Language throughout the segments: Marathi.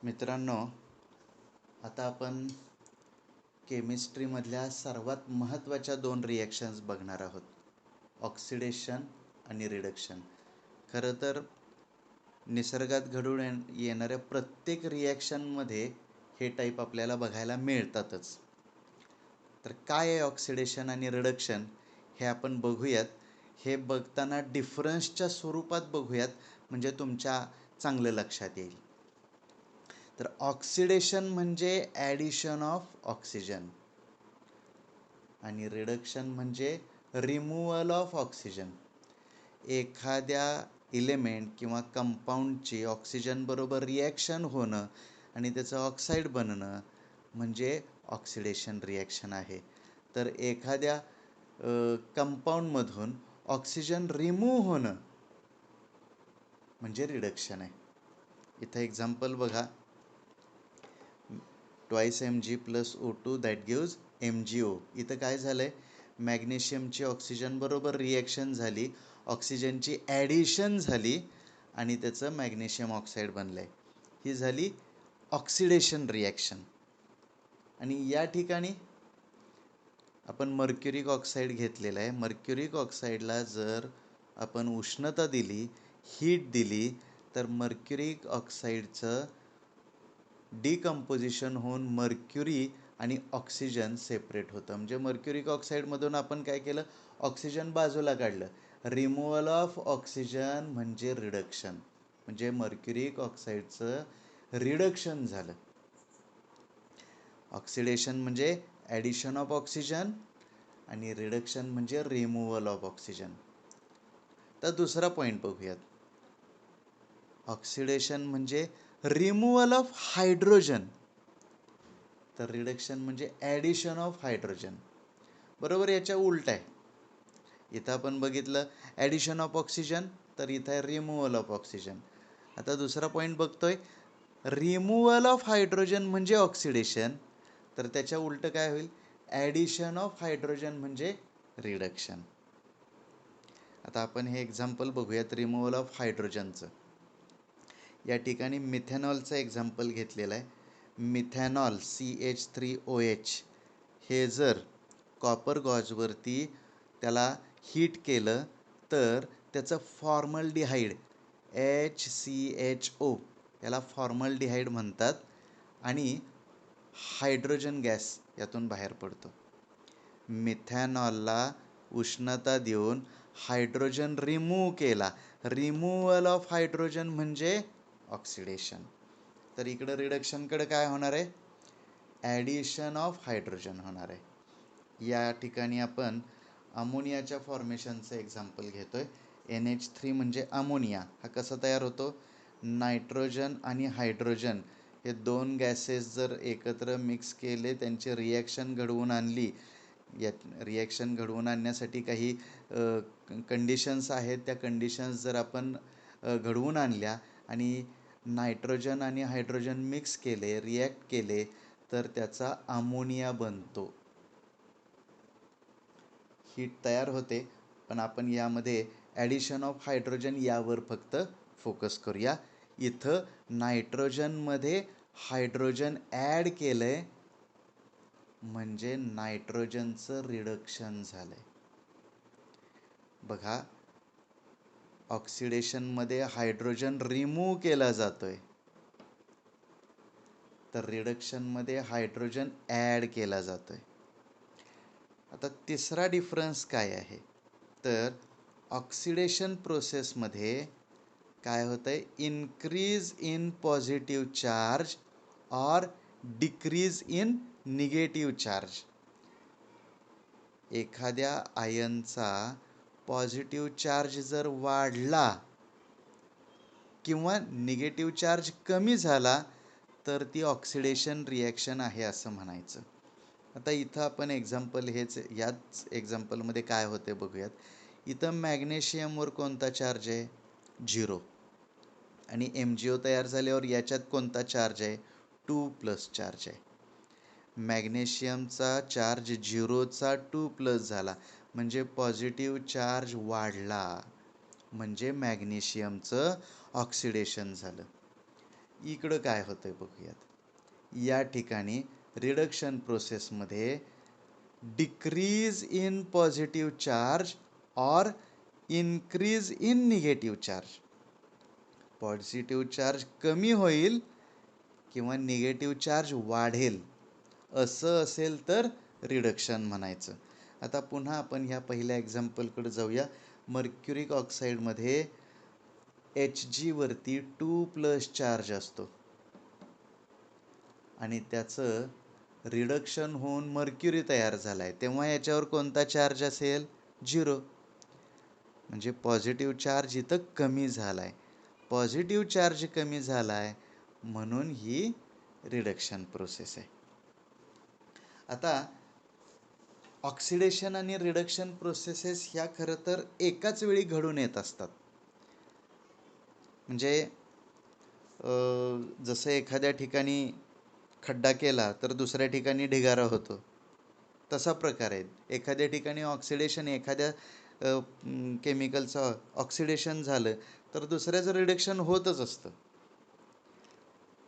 मित्रांनो, आता आपण केमिस्ट्रीमधल्या सर्वात महत्त्वाच्या दोन रिॲक्शन्स बघणार आहोत, ऑक्सिडेशन आणि रिडक्शन. खरं तर निसर्गात घडून येणाऱ्या प्रत्येक रिॲक्शनमध्ये हे टाईप आपल्याला बघायला मिळतातच. तर काय आहे ऑक्सिडेशन आणि रिडक्शन हे आपण बघूयात. हे बघताना डिफरन्सच्या स्वरूपात बघूयात, म्हणजे तुमच्या चांगलं लक्षात येईल. तर ऑक्सिडेशन म्हणजे ॲडिशन ऑफ ऑक्सिजन आणि रिडक्शन म्हणजे रिमूव्हल ऑफ ऑक्सिजन. एखाद्या इलेमेंट किंवा कंपाऊंडची ऑक्सिजन बरोबर रिॲक्शन होणं आणि त्याचं ऑक्साईड बनणं म्हणजे ऑक्सिडेशन रिॲक्शन आहे. तर एखाद्या कंपाऊंडमधून ऑक्सिजन रिमूव्ह होणं म्हणजे रिडक्शन आहे. इथं एक्झाम्पल बघा, twice Mg + O2 that gives MgO. इथं काय झालं आहे, मॅग्नेशियमची ऑक्सिजन बरोबर रिॲक्शन झाली, ऑक्सिजनची ॲडिशन झाली आणि त्याचं मॅग्नेशियम ऑक्साईड बनलं आहे. ही झाली ऑक्सिडेशन रिॲक्शन. आणि या ठिकाणी आपण मर्क्युरिक ऑक्साईड घेतलेला आहे. मर्क्युरिक ऑक्साईडला जर आपण उष्णता दिली, हीट दिली, तर मर्क्युरिक ऑक्साईडचं डिकम्पोजिशन होऊन मर्क्युरी आणि ऑक्सिजन सेपरेट होतं. म्हणजे मर्क्युरिक ऑक्साईडमधून आपण काय केलं, ऑक्सिजन बाजूला काढलं. रिमूव्हल ऑफ ऑक्सिजन म्हणजे रिडक्शन, म्हणजे मर्क्युरिक ऑक्साईडचं रिडक्शन झालं. ऑक्सिडेशन म्हणजे ॲडिशन ऑफ ऑक्सिजन आणि रिडक्शन म्हणजे रिमूव्हल ऑफ ऑक्सिजन. तर दुसरा पॉईंट बघूयात. ऑक्सिडेशन म्हणजे रिमूव्हल ऑफ हायड्रोजन, तर रिडक्शन म्हणजे ॲडिशन ऑफ हायड्रोजन. बरोबर याच्या उलट आहे. इथं आपण बघितलं ॲडिशन ऑफ ऑक्सिजन, तर इथं आहे रिमूव्हल ऑफ ऑक्सिजन. आता दुसरा पॉईंट बघतोय, रिमूव्हल ऑफ हायड्रोजन म्हणजे ऑक्सिडेशन, तर त्याच्या उलट काय होईल, ॲडिशन ऑफ हायड्रोजन म्हणजे रिडक्शन. आता आपण हे एक्झाम्पल बघूयात रिमूव्हल ऑफ हायड्रोजनचं. या ठिकाणी मिथेनॉलचं एक्झाम्पल घेतलेलं आहे. मिथेनॉल CH3OH हे जर कॉपर गॉजवरती त्याला हीट केलं तर त्याचं फॉर्मल्डिहाईड HCHO याला फॉर्मल्डिहाईड म्हणतात आणि हायड्रोजन गॅस यातून बाहेर पडतो. मिथेनॉलला उष्णता देऊन हायड्रोजन रिमूव्ह केला, रिमूव्हल ऑफ हायड्रोजन म्हणजे ऑक्सिडेशन. तर इकडं रिडक्शनकडे काय होणार आहे, ॲडिशन ऑफ हायड्रोजन होणार आहे. या ठिकाणी आपण अमोनियाच्या फॉर्मेशनचं एक्झाम्पल घेतोय. NH3 म्हणजे अमोनिया. हा कसा तयार होतो, नायट्रोजन आणि हायड्रोजन हे दोन गॅसेस जर एकत्र मिक्स केले, त्यांची रिॲक्शन घडवून आणली. या रिॲक्शन घडवून आणण्यासाठी काही कंडिशन्स आहेत. त्या कंडिशन्स जर आपण घडवून आणल्या आणि नायट्रोजन आणि हायड्रोजन मिक्स केले, रिॲक्ट केले, तर त्याचा अमोनिया बनतो. हीट तयार होते, पण आपण यामध्ये ॲडिशन ऑफ हायड्रोजन यावर फक्त फोकस करूया. इथं नायट्रोजनमध्ये हायड्रोजन ॲड केलं आहे म्हणजे नायट्रोजनचं रिडक्शन झालं आहे. बघा, ऑक्सिडेशनमध्ये हायड्रोजन रिमूव्ह केला जातोय, तर रिडक्शनमध्ये हायड्रोजन ॲड केला जातोय. आता तिसरा डिफरन्स काय आहे, तर ऑक्सिडेशन प्रोसेसमध्ये काय होतं आहे, इन्क्रीज इन पॉझिटिव्ह चार्ज और डिक्रीज इन निगेटिव्ह चार्ज. एखाद्या आयनचा पॉझिटिव्ह चार्ज जर वाढला किंवा निगेटिव्ह चार्ज कमी झाला तर ती ऑक्सिडेशन रिॲक्शन आहे असं म्हणायचं. आता इथं आपण एक्झाम्पल याच एक्झाम्पलमध्ये काय होते बघूयात. इथं मॅग्नेशियमवर कोणता चार्ज आहे, 0, आणि MgO तयार झाल्यावर याच्यात कोणता चार्ज आहे, 2+ चार्ज आहे. मॅग्नेशियमचा चार्ज 0चा 2+ झाला म्हणजे पॉझिटिव्ह चार्ज वाढला, म्हणजे मॅग्नेशियमचं ऑक्सिडेशन झालं. इकडं काय होतंय बघूयात. या ठिकाणी रिडक्शन प्रोसेसमध्ये डिक्रीज इन पॉझिटिव्ह चार्ज और increase in negative charge. Positive charge कमी होईल किंवा निगेटिव्ह चार्ज वाढेल, असं असेल तर रिडक्शन म्हणायचं. आता पुन्हा आपण ह्या पहिल्या एक्झाम्पलकडे जाऊया. मर्क्युरिक ऑक्साईडमध्ये Hg वरती 2+ चार्ज असतो आणि त्याचं रिडक्शन होऊन मर्क्युरी तयार झाला आहे, तेव्हा याच्यावर कोणता चार्ज असेल? 0. म्हणजे पॉझिटिव्ह चार्ज इथं कमी झाला आहे. पॉझिटिव्ह चार्ज कमी झाला आहे म्हणून ही रिडक्शन प्रोसेस आहे. आता ऑक्सिडेशन आणि रिडक्शन प्रोसेसेस ह्या खरं तर एकाच वेळी घडून येत असतात. म्हणजे जसं एखाद्या ठिकाणी खड्डा केला तर दुसऱ्या ठिकाणी ढिगारा होतो, तसा प्रकार आहे. एखाद्या ठिकाणी ऑक्सिडेशन, एखाद्या केमिकलचं ऑक्सिडेशन झालं तर दुसऱ्याचं रिडक्शन होतच असतं.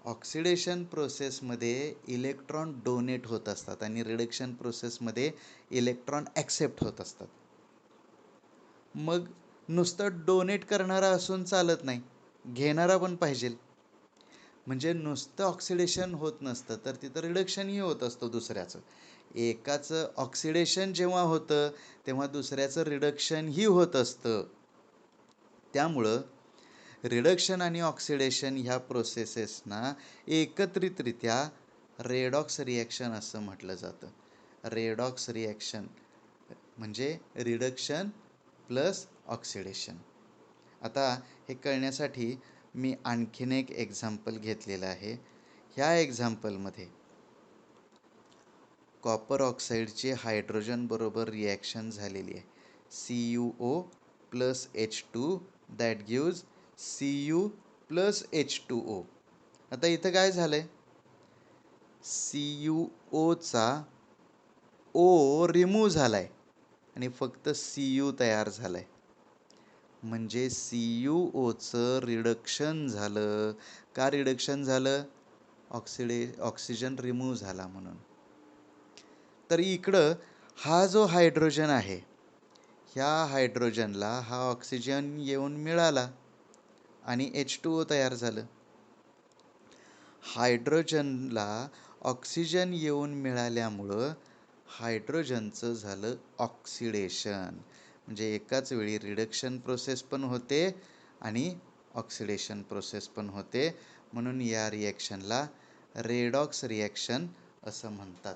ऑक्सिडेशन प्रोसेसमध्ये इलेक्ट्रॉन डोनेट होत असतात आणि रिडक्शन प्रोसेसमध्ये इलेक्ट्रॉन ॲक्सेप्ट होत असतात. मग नुसतं डोनेट करणारा असून चालत नाही, घेणारा पण पाहिजे. म्हणजे नुसतं ऑक्सिडेशन होत नसतं तर तिथं रिडक्शनही होत असतं दुसऱ्याचं. एकाचं ऑक्सिडेशन जेव्हा होतं तेव्हा दुसऱ्याचं रिडक्शनही होत असतं. त्यामुळं रिडक्शन आणि ऑक्सिडेशन ह्या प्रोसेसेसना एकत्रितरित्या रेडॉक्स रिॲक्शन असं म्हटलं जातं. रेडॉक्स रिॲक्शन म्हणजे रिडक्शन प्लस ऑक्सिडेशन. आता हे कळण्यासाठी मी आणखीन एक एक्झाम्पल घेतलेलं आहे. ह्या एक्झाम्पलमध्ये कॉपर ऑक्साईडची हायड्रोजन बरोबर रिॲक्शन झालेली आहे. CuO plus H2 that gives Cu plus H2O. आता इथं काय झालं आहे? CuOचा O रिमूव्ह झाला आहे आणि फक्त Cu तयार झाला आहे. म्हणजे CuOचं रिडक्शन झालं. का रिडक्शन झालं? ऑक्सिजन रिमूव्ह झाला म्हणून. तर इकडं हा जो हायड्रोजन आहे, ह्या हायड्रोजनला हा ऑक्सिजन येऊन मिळाला आणि H2O तयार झालं. हायड्रोजनला ऑक्सिजन येऊन मिळाल्यामुळं हायड्रोजनचं झालं ऑक्सिडेशन. म्हणजे एकाच वेळी रिडक्शन प्रोसेस पण होते आणि ऑक्सिडेशन प्रोसेस पण होते. म्हणून या रिॲक्शनला रेडॉक्स रिॲक्शन असं म्हणतात.